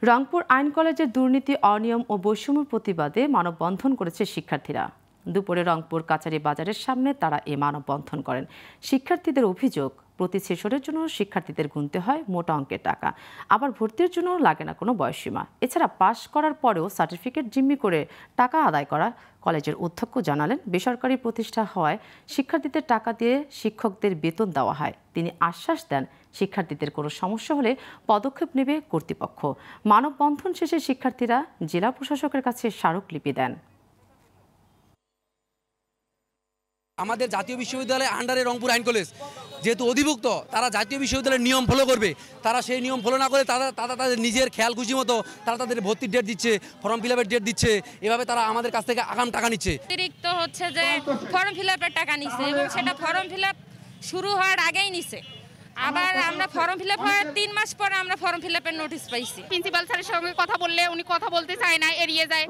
রংপুর আইন কলেজের দুর্নীতি, অনিয়ম ও বৈষম্যের প্রতিবাদে মানববন্ধন করেছে শিক্ষার্থীরা। দুপুরে রংপুর কাচারি বাজারের সামনে তারা এ মানববন্ধন করেন। শিক্ষার্থীদের অভিযোগ, প্রতি সেশনের জন্য শিক্ষার্থীদের গুনতে হয় মোটা অঙ্কের টাকা, আবার ভর্তির জন্য লাগে না কোনো বয়সসীমা। এছাড়া পাশ করার পরেও সার্টিফিকেট জিম্মি করে টাকা আদায় করা। কলেজের অধ্যক্ষ জানালেন, বেসরকারি প্রতিষ্ঠা হওয়ায় শিক্ষার্থীদের টাকা দিয়ে শিক্ষকদের বেতন দেওয়া হয়। তিনি আশ্বাস দেন, শিক্ষার্থীদের কোনো সমস্যা হলে পদক্ষেপ নেবে কর্তৃপক্ষ। মানববন্ধন শেষে শিক্ষার্থীরা জেলা প্রশাসকের কাছে স্মারকলিপি দেন। আমাদের জাতীয় বিশ্ববিদ্যালয়ের আন্ডারে রংপুর আইন কলেজ যেহেতু অধিভুক্ত, তারা জাতীয় বিশ্ববিদ্যালয়ের নিয়ম ফলো করবে। তারা সেই নিয়ম ফলো না করে তাদের নিজের খেয়াল খুশি মতো তারা তাদের ভর্তির ডেট দিচ্ছে, ফর্ম ফিল আপের ডেট দিচ্ছে। এভাবে তারা আমাদের কাছ থেকে আগাম টাকা নিচ্ছে। অতিরিক্ত হচ্ছে যে ফর্ম ফিল আপের টাকা নিচ্ছে এবং সেটা ফর্ম ফিল আপ শুরু হওয়ার আগেই নিচ্ছে। আবার আমরা ফর্ম ফিল আপ হওয়ার 3 মাস পরে আমরা ফর্ম ফিল আপের নোটিশ পাইছি। প্রিন্সিপাল স্যারের সঙ্গে কথা বললে উনি কথা বলতে চায় না, এড়িয়ে যায়।